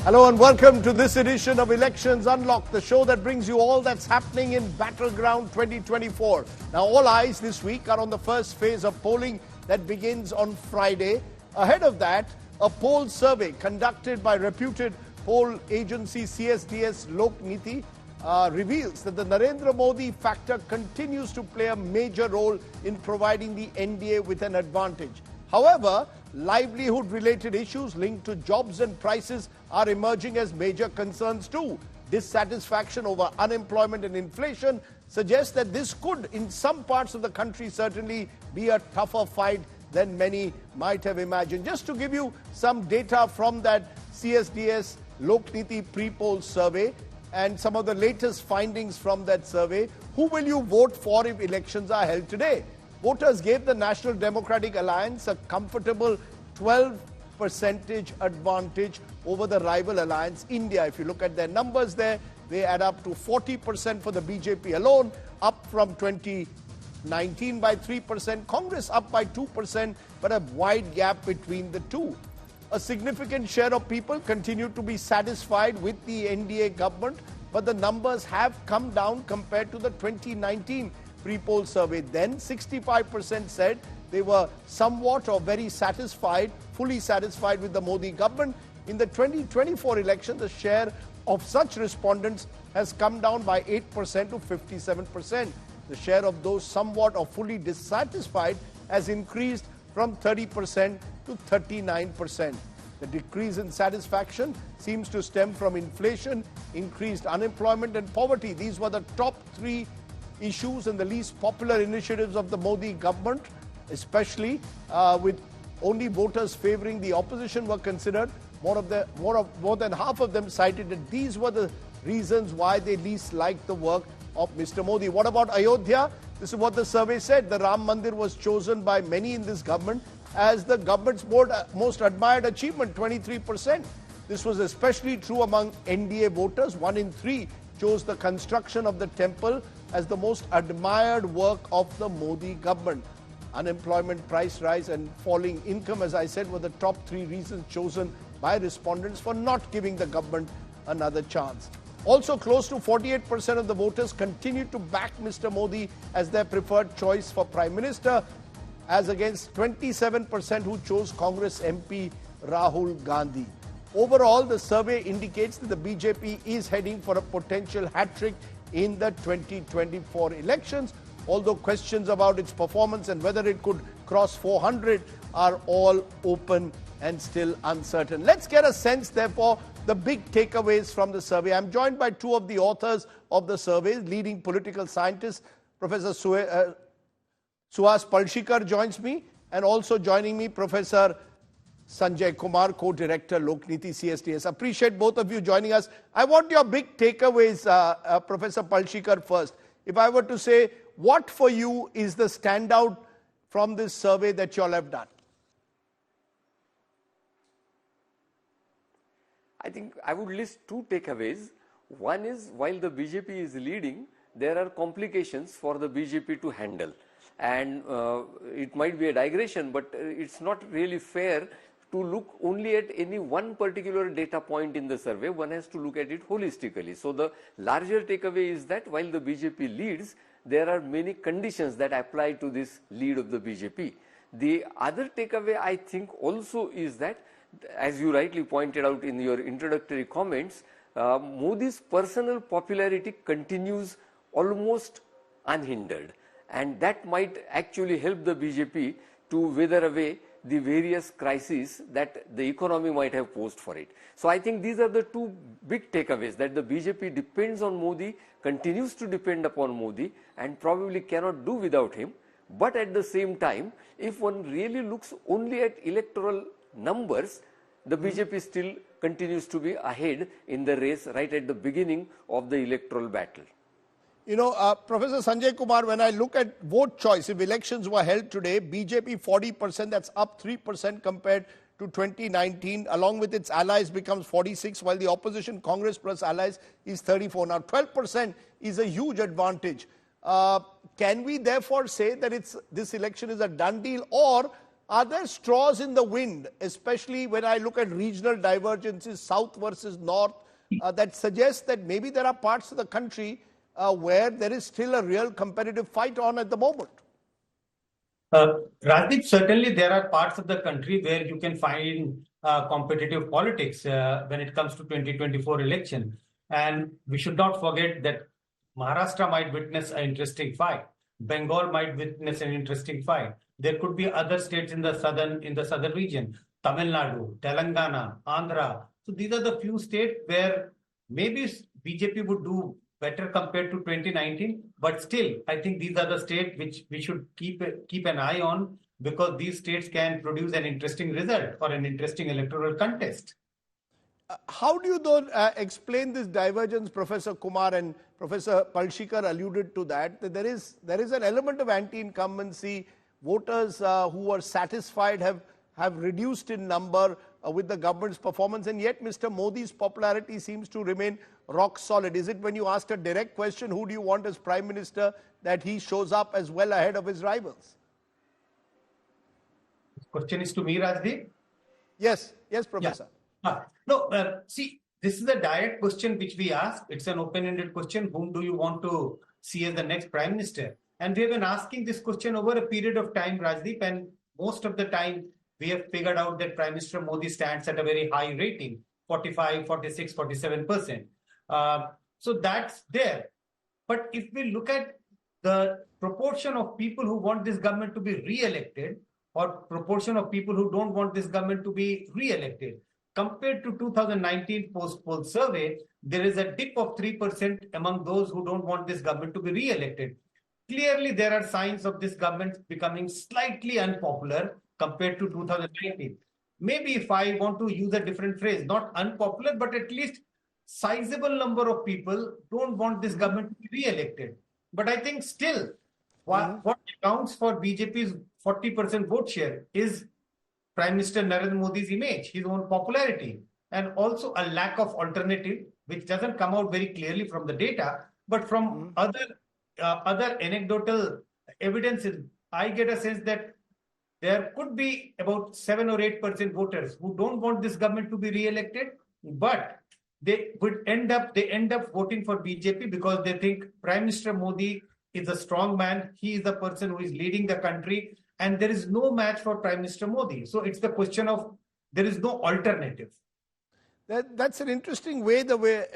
Hello and welcome to this edition of Elections Unlocked, the show that brings you all that's happening in Battleground 2024. Now, all eyes this week are on the first phase of polling that begins on Friday. Ahead of that, a poll survey conducted by reputed poll agency CSDS Lokniti reveals that the Narendra Modi factor continues to play a major role in providing the NDA with an advantage. However, livelihood-related issues linked to jobs and prices are emerging as major concerns too. Dissatisfaction over unemployment and inflation suggests that this could, in some parts of the country, certainly be a tougher fight than many might have imagined. Just to give you some data from that CSDS Lokniti pre-poll survey and some of the latest findings from that survey, who will you vote for if elections are held today? Voters gave the National Democratic Alliance a comfortable 12% advantage over the rival alliance, India. If you look at their numbers there, they add up to 40% for the BJP alone, up from 2019 by 3%. Congress up by 2%, but a wide gap between the two. A significant share of people continue to be satisfied with the NDA government, but the numbers have come down compared to the 2019 pre-poll survey. Then 65% said they were somewhat or very satisfied, fully satisfied with the Modi government. In the 2024 election, the share of such respondents has come down by 8% to 57%. The share of those somewhat or fully dissatisfied has increased from 30% to 39%. The decrease in satisfaction seems to stem from inflation, increased unemployment and poverty. These were the top three issues and the least popular initiatives of the Modi government, especially with only voters favoring the opposition were considered. More than half of them cited that these were the reasons why they least liked the work of Mr. Modi. What about Ayodhya? This is what the survey said. The Ram Mandir was chosen by many in this government as the government's most admired achievement, 23%. This was especially true among NDA voters. 1 in 3 chose the construction of the temple as the most admired work of the Modi government. Unemployment, price rise and falling income, as I said, were the top 3 reasons chosen by respondents for not giving the government another chance. Also, close to 48% of the voters continued to back Mr. Modi as their preferred choice for Prime Minister, as against 27% who chose Congress MP Rahul Gandhi. Overall, the survey indicates that the BJP is heading for a potential hat-trick in the 2024 elections, although questions about its performance and whether it could cross 400 are all open and still uncertain. Let's get a sense, therefore, the big takeaways from the survey. I'm joined by 2 of the authors of the survey, leading political scientists. Professor Suhas Palshikar joins me, and also joining me, Professor Sanjay Kumar, co-director Lokniti CSDS. Appreciate both of you joining us. I want your big takeaways, Professor Palshikar first. If I were to say, what for you is the standout from this survey that you all have done? I think I would list 2 takeaways. One is, while the BJP is leading, there are complications for the BJP to handle. And it might be a digression, but it's not really fair to look only at any one particular data point in the survey. One has to look at it holistically. So the larger takeaway is that while the BJP leads, there are many conditions that apply to this lead of the BJP. The other takeaway, I think, also is that, as you rightly pointed out in your introductory comments, Modi's personal popularity continues almost unhindered, and that might actually help the BJP to wither away the various crises that the economy might have posed for it. So I think these are the 2 big takeaways, that the BJP depends on Modi, continues to depend upon Modi, and probably cannot do without him. But at the same time, if one really looks only at electoral numbers, the BJP still continues to be ahead in the race right at the beginning of the electoral battle. You know, Professor Sanjay Kumar, when I look at vote choice, if elections were held today, BJP 40%, that's up 3% compared to 2019, along with its allies becomes 46, while the opposition Congress plus allies is 34. Now 12% is a huge advantage. Can we therefore say that this election is a done deal, or Are there straws in the wind, especially when I look at regional divergences, south versus north, that suggest that maybe there are parts of the country where there is still a real competitive fight on at the moment? Rajdeep, certainly there are parts of the country where you can find competitive politics when it comes to 2024 election. And we should not forget that Maharashtra might witness an interesting fight. Bengal might witness an interesting fight. There could be other states in the southern region, Tamil Nadu, Telangana, Andhra. So these are the few states where maybe BJP would do better compared to 2019, but still, I think these are the states which we should keep an eye on, because these states can produce an interesting result or an interesting electoral contest. How do you explain this divergence, Professor Kumar, and Professor Palshikar alluded to that there is an element of anti-incumbency. Voters who are satisfied have reduced in number with the government's performance, and yet Mr. Modi's popularity seems to remain rock solid. Is it, when you asked a direct question, who do you want as Prime Minister, that he shows up as well ahead of his rivals? This question is to me, Rajdeep? Yes, Professor. Yeah. No, see, this is a direct question which we ask. It's an open-ended question. Whom do you want to see as the next Prime Minister? And we have been asking this question over a period of time, Rajdeep, and most of the time we have figured out that Prime Minister Modi stands at a very high rating, 45, 46, 47%. So that's there. But if we look at the proportion of people who want this government to be re-elected or proportion of people who don't want this government to be re-elected, compared to 2019 post-poll survey, there is a dip of 3% among those who don't want this government to be re-elected. Clearly, there are signs of this government becoming slightly unpopular compared to 2019. Maybe if I want to use a different phrase, not unpopular, but at least sizable number of people don't want this government to be re-elected. But I think still, what accounts for BJP's 40% vote share is Prime Minister Narendra Modi's image, his own popularity, and also a lack of alternative, which doesn't come out very clearly from the data, but from other anecdotal evidences. I get a sense that there could be about 7 or 8% voters who don't want this government to be re-elected, but they end up voting for BJP because they think Prime Minister Modi is a strong man. He is the person who is leading the country, and there is no match for Prime Minister Modi. So it's the question of there is no alternative. That's an interesting way, the way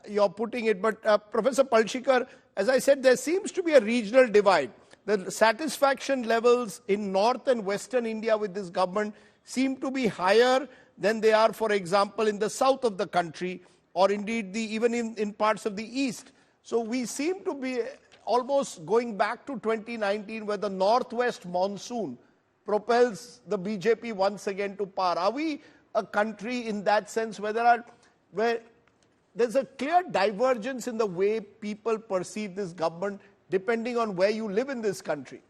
you're putting it. But Professor Palshikar, as I said, there seems to be a regional divide. The satisfaction levels in north and western India with this government seem to be higher than they are, for example, in the south of the country, or indeed even in parts of the east. So we seem to be almost going back to 2019, where the northwest monsoon propels the BJP once again to power. Are we a country in that sense where there's a clear divergence in the way people perceive this government depending on where you live in this country?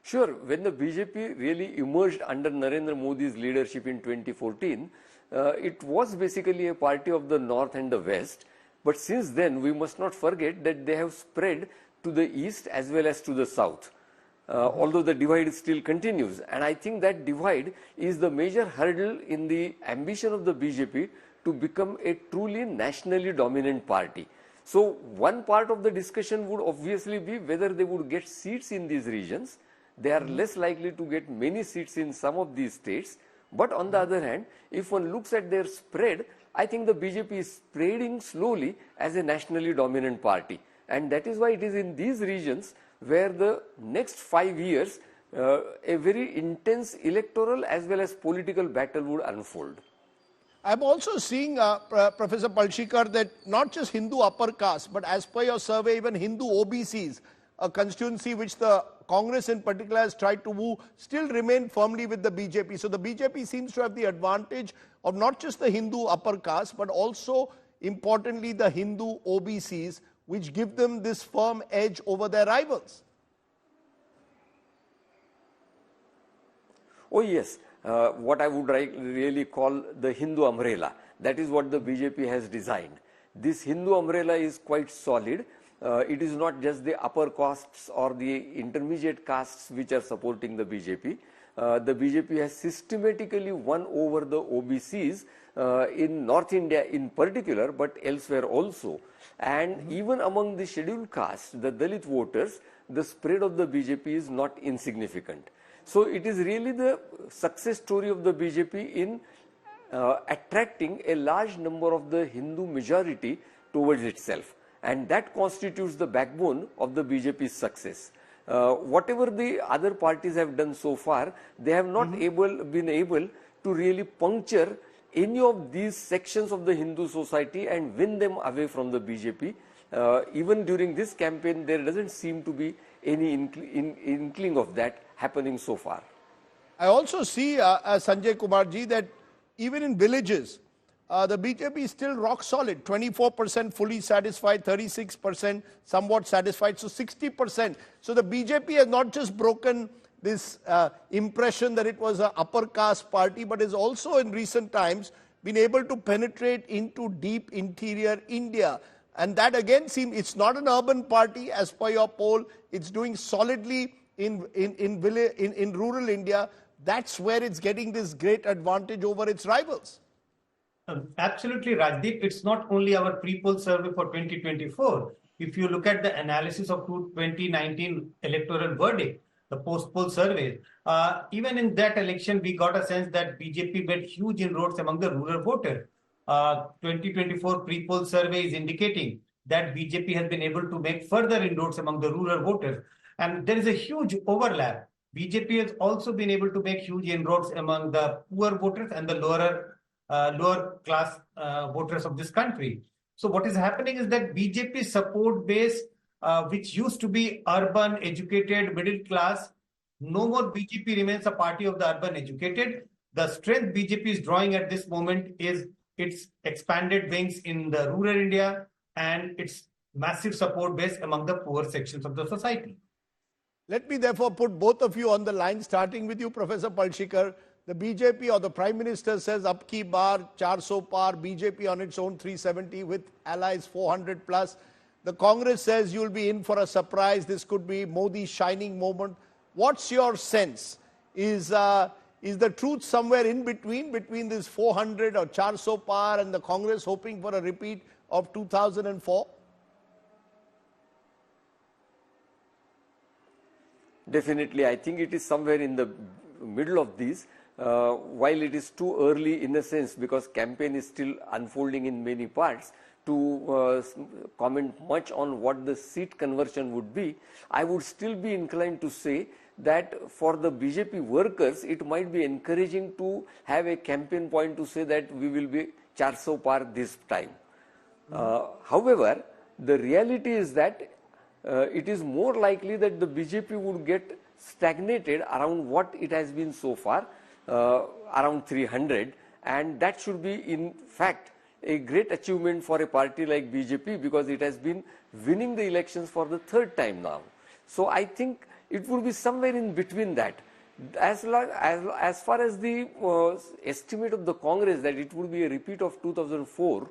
Sure. When the BJP really emerged under Narendra Modi's leadership in 2014, it was basically a party of the north and the west. But since then, we must not forget that they have spread to the east as well as to the south. Although the divide still continues. And I think that divide is the major hurdle in the ambition of the BJP to become a truly nationally dominant party. So one part of the discussion would obviously be whether they would get seats in these regions. They are less likely to get many seats in some of these states. But on the other hand, if one looks at their spread, I think the BJP is spreading slowly as a nationally dominant party. And that is why it is in these regions where the next 5 years, a very intense electoral as well as political battle would unfold. I'm also seeing, Professor Palshikar, that not just Hindu upper caste, but as per your survey, even Hindu OBCs, a constituency which the Congress in particular has tried to woo, still remain firmly with the BJP. So the BJP seems to have the advantage of not just the Hindu upper caste, but also, importantly, the Hindu OBCs, which give them this firm edge over their rivals. Oh yes, what I would really call the Hindu umbrella. That is what the BJP has designed. This Hindu umbrella is quite solid, It is not just the upper castes or the intermediate castes which are supporting the BJP. The BJP has systematically won over the OBCs in North India in particular, but elsewhere also. And even among the scheduled castes, the Dalit voters, the spread of the BJP is not insignificant. So it is really the success story of the BJP in attracting a large number of the Hindu majority towards itself. And that constitutes the backbone of the BJP's success. Whatever the other parties have done so far, they have not been able to really puncture any of these sections of the Hindu society and win them away from the BJP. Even during this campaign, there doesn't seem to be any inkling of that happening so far. I also see, Sanjay Kumarji, that even in villages, the BJP is still rock solid, 24% fully satisfied, 36% somewhat satisfied, so 60%. So the BJP has not just broken this impression that it was an upper caste party, but has also in recent times been able to penetrate into deep interior India. And that again seems, it's not an urban party as per your poll, it's doing solidly in rural India. That's where it's getting this great advantage over its rivals. Absolutely, Rajdeep. It's not only our pre-poll survey for 2024. If you look at the analysis of 2019 electoral verdict, the post-poll survey, even in that election, we got a sense that BJP made huge inroads among the rural voters. 2024 pre-poll survey is indicating that BJP has been able to make further inroads among the rural voters. And there is a huge overlap. BJP has also been able to make huge inroads among the poor voters and the lower class voters of this country. So what is happening is that BJP support base, which used to be urban, educated, middle class, no more BJP remains a party of the urban educated. The strength BJP is drawing at this moment is its expanded wings in the rural India and its massive support base among the poor sections of the society. Let me therefore put both of you on the line, starting with you, Professor Palshikar. The BJP or the Prime Minister says, up ki bar, 400 par, BJP on its own 370 with allies 400 plus. The Congress says you'll be in for a surprise. This could be Modi's shining moment. What's your sense? Is the truth somewhere in between this 400 or 400 par and the Congress hoping for a repeat of 2004? Definitely, I think it is somewhere in the middle of these. While it is too early in a sense because campaign is still unfolding in many parts to comment much on what the seat conversion would be, I would still be inclined to say that for the BJP workers, it might be encouraging to have a campaign point to say that we will be 400 par this time. However, the reality is that it is more likely that the BJP would get stagnated around what it has been so far, around 300, and that should be in fact a great achievement for a party like BJP because it has been winning the elections for the third time now. So I think it would be somewhere in between that. As far as the estimate of the Congress that it would be a repeat of 2004,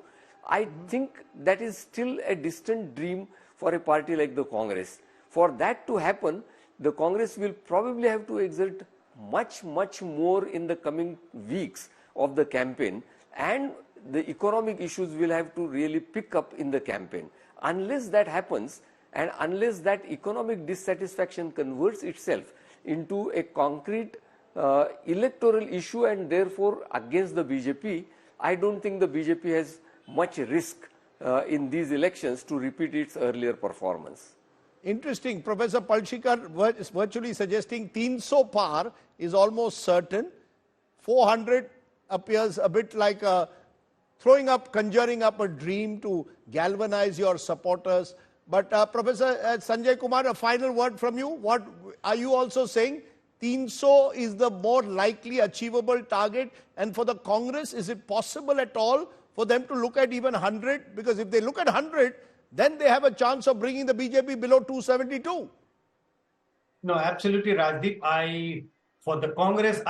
I think that is still a distant dream for a party like the Congress. For that to happen, the Congress will probably have to exert much more in the coming weeks of the campaign, and the economic issues will have to really pick up in the campaign. Unless that happens and unless that economic dissatisfaction converts itself into a concrete electoral issue and therefore against the BJP, I don't think the BJP has much risk in these elections to repeat its earlier performance. Interesting. Professor Palshikar is virtually suggesting 300 par is almost certain. 400 appears a bit like conjuring up a dream to galvanize your supporters. But Professor Sanjay Kumar, a final word from you. What are you also saying? 300 is the more likely achievable target. And for the Congress, is it possible at all for them to look at even 100? Because if they look at 100, then they have a chance of bringing the BJP below 272. No, absolutely, Rajdeep. For the Congress,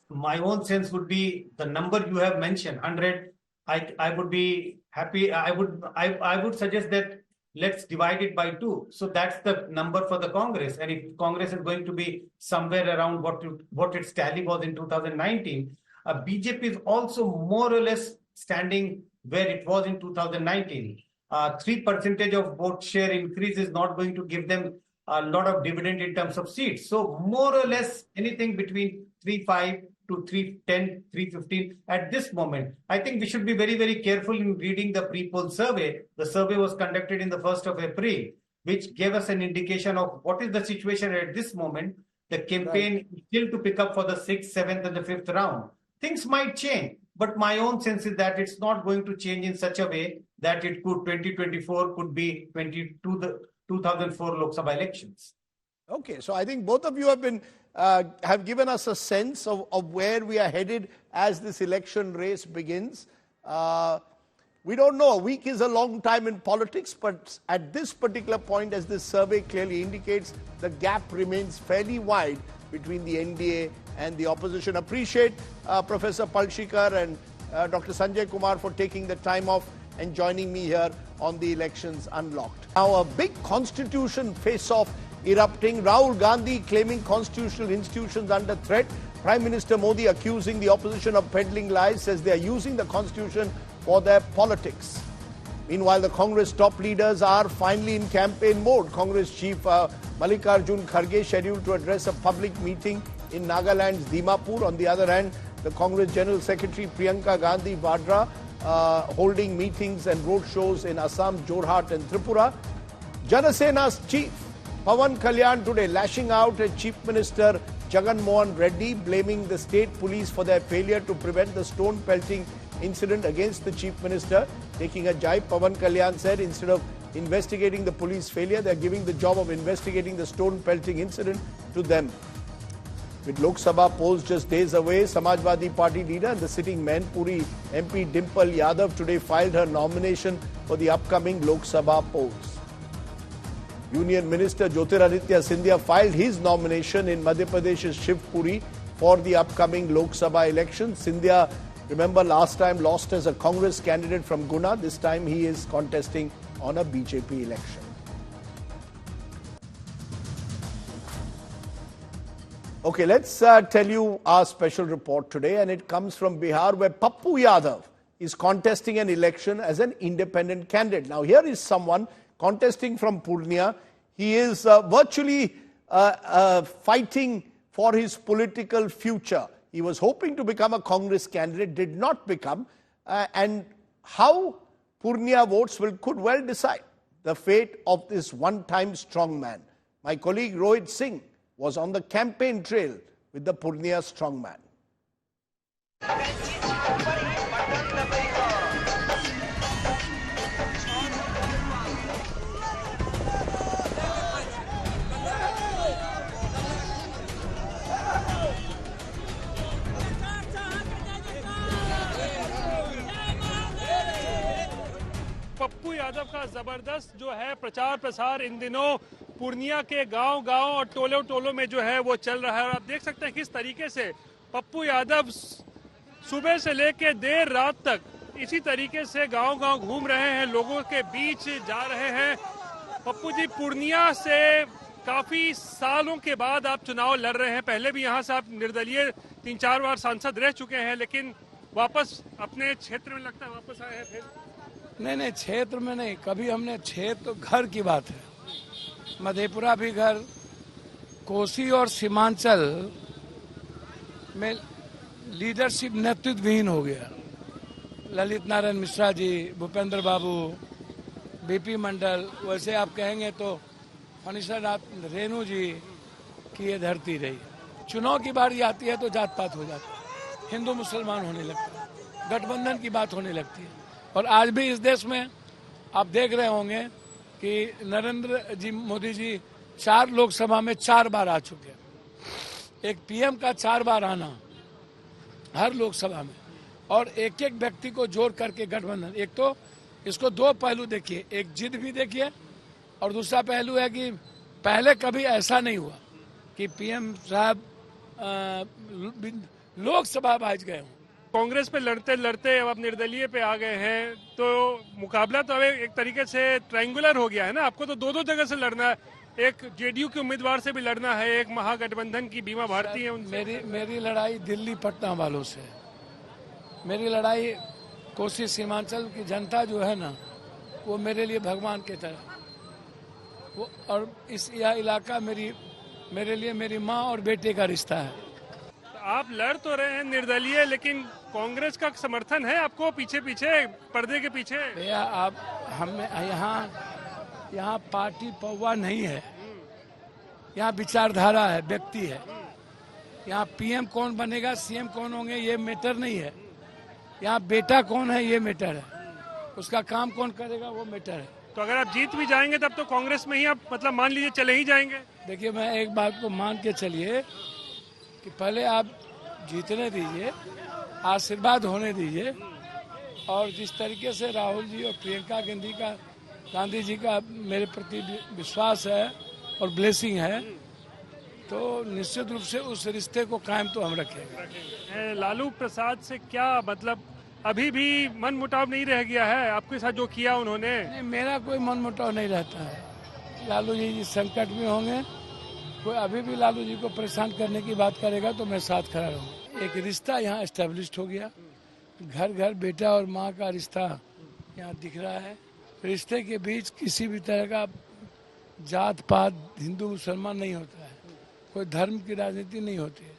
my own sense would be the number you have mentioned, 100. I would be happy. I would suggest that let's divide it by 2. So that's the number for the Congress. And if Congress is going to be somewhere around what its tally was in 2019, BJP is also more or less standing where it was in 2019. 3% of vote share increase is not going to give them a lot of dividend in terms of seats. So more or less anything between 3.5 to 3.10, 3.15 at this moment. I think we should be very, very careful in reading the pre-poll survey. The survey was conducted in the 1st of April, which gave us an indication of what is the situation at this moment. The campaign is still to pick up for the 6th, 7th and the 5th round. Things might change, but my own sense is that it's not going to change in such a way that it could 2024 could be the 2004 Lok Sabha elections. Okay, so I think both of you have given us a sense of where we are headed as this election race begins. We don't know. A week is a long time in politics, but at this particular point, as this survey clearly indicates, the gap remains fairly wide between the NDA and the opposition. Appreciate Professor Palshikar and Dr. Sanjay Kumar for taking the time off and joining me here on the Elections Unlocked. Now, a big constitution face-off erupting. Rahul Gandhi claiming constitutional institutions under threat. Prime Minister Modi accusing the opposition of peddling lies, says they are using the constitution for their politics. Meanwhile, the Congress top leaders are finally in campaign mode. Congress Chief Mallikarjun Kharge scheduled to address a public meeting in Nagaland's Dimapur. On the other hand, the Congress General Secretary Priyanka Gandhi Vadra holding meetings and road shows in Assam, Jorhat and Tripura. Janasena's chief Pawan Kalyan today lashing out at Chief Minister Jagan Mohan Reddy, blaming the state police for their failure to prevent the stone pelting incident against the Chief Minister. Taking a jibe, Pawan Kalyan said instead of investigating the police failure, they are giving the job of investigating the stone pelting incident to them. With Lok Sabha polls just days away, Samajwadi Party leader and the sitting Mainpuri MP Dimple Yadav today filed her nomination for the upcoming Lok Sabha polls. Union Minister Jyotiraditya Scindia filed his nomination in Madhya Pradesh's Shivpuri for the upcoming Lok Sabha election. Scindia, remember, last time lost as a Congress candidate from Guna. This time he is contesting on a BJP election. Okay, let's tell you our special report today, and it comes from Bihar, where Pappu Yadav is contesting an election as an independent candidate. Now, here is someone contesting from Purnia. He is virtually fighting for his political future. He was hoping to become a Congress candidate, did not become, and how Purnia votes could well decide the fate of this one-time strongman. My colleague Rohit Singh was on the campaign trail with the Purnia strongman. Pappu Yadav का जबरदस्त जो है प्रचार प्रसार इन दिनों पूर्णिया के गांव-गांव और टोलों में जो है वो चल रहा है। और आप देख सकते हैं किस तरीके से पप्पू यादव सुबह से लेकर देर रात तक इसी तरीके से गांव-गांव घूम रहे हैं, लोगों के बीच जा रहे हैं। पप्पू जी, पूर्णिया से काफी सालों के बाद आप चुनाव लड़ रहे हैं। पहले भी यहाँ से आप निर्दलीय 3-4 बार सांसद रह चुके हैं, लेकिन वापस अपने क्षेत्र में लगता है वापस आए हैं फिर? नहीं, क्षेत्र में नहीं, कभी हमने क्षेत्र घर की बात है। मधेपुरा भी घर, कोसी और सीमांचल में लीडरशिप नेतृत्वहीन हो गया। ललित नारायण मिश्रा जी, भूपेंद्र बाबू, बीपी मंडल, वैसे आप कहेंगे तो फणीश्वरनाथ रेणु जी की ये धरती रही। चुनाव की बारी आती है तो जात पात हो जाता है, हिंदू मुसलमान होने लगता है, गठबंधन की बात होने लगती है। और आज भी इस देश में आप देख रहे होंगे कि नरेंद्र जी मोदी जी 4 लोकसभा में 4 बार आ चुके हैं। एक पीएम का 4 बार आना हर लोकसभा में, और एक एक व्यक्ति को जोड़ करके गठबंधन। एक तो इसको 2 पहलू देखिए, एक जिद भी देखिए, और दूसरा पहलू है कि पहले कभी ऐसा नहीं हुआ कि पीएम साहब लोकसभा बाज गए हों। कांग्रेस पे लड़ते लड़ते अब आप निर्दलीय पे आ गए हैं, तो मुकाबला तो अब एक तरीके से ट्रायंगुलर हो गया है ना। आपको तो दो जगह से लड़ना है, एक जेडीयू के उम्मीदवार से भी लड़ना है, एक महागठबंधन की बीमा भारती है उनसे। मेरी लड़ाई दिल्ली पटना वालों से, मेरी लड़ाई कोसी सीमांचल की जनता जो है ना, वो मेरे लिए भगवान की तरह वो, और यह इलाका मेरे लिए मेरी माँ और बेटे का रिश्ता है। आप लड़ तो रहे हैं निर्दलीय, लेकिन कांग्रेस का समर्थन है आपको पीछे पीछे, पर्दे के पीछे? भैया आप हमें यहाँ पार्टी पौवा नहीं है, यहाँ विचारधारा है, व्यक्ति है। यहाँ पीएम कौन बनेगा, सीएम कौन होंगे, ये मैटर नहीं है। यहाँ बेटा कौन है ये मैटर है, उसका काम कौन करेगा वो मैटर है। तो अगर आप जीत भी जाएंगे तब तो कांग्रेस में ही आप मतलब मान लीजिए चले ही जाएंगे। देखिए मैं एक बात को मान के चलिए कि पहले आप जीतने दीजिए, आशीर्वाद होने दीजिए, और जिस तरीके से राहुल जी और प्रियंका गांधी जी का मेरे प्रति विश्वास है और ब्लेसिंग है, तो निश्चित रूप से उस रिश्ते को कायम तो हम रखेंगे। लालू प्रसाद से क्या मतलब अभी भी मन मुटाव नहीं रह गया है आपके साथ जो किया उन्होंने? नहीं, मेरा कोई मन मुटाव नहीं रहता है। लालू जी जिस संकट में होंगे, कोई अभी भी लालू जी को परेशान करने की बात करेगा तो मैं साथ खड़ा रहूँगा। एक रिश्ता यहाँ एस्टेब्लिश हो गया, घर घर बेटा और माँ का रिश्ता यहाँ दिख रहा है। रिश्ते के बीच किसी भी तरह का जात पात, हिंदू मुसलमान नहीं होता है, कोई धर्म की राजनीति नहीं होती है।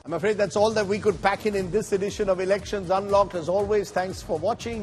I'm afraid that's all that we could pack in this edition of Elections Unlocked. As always, thanks for watching.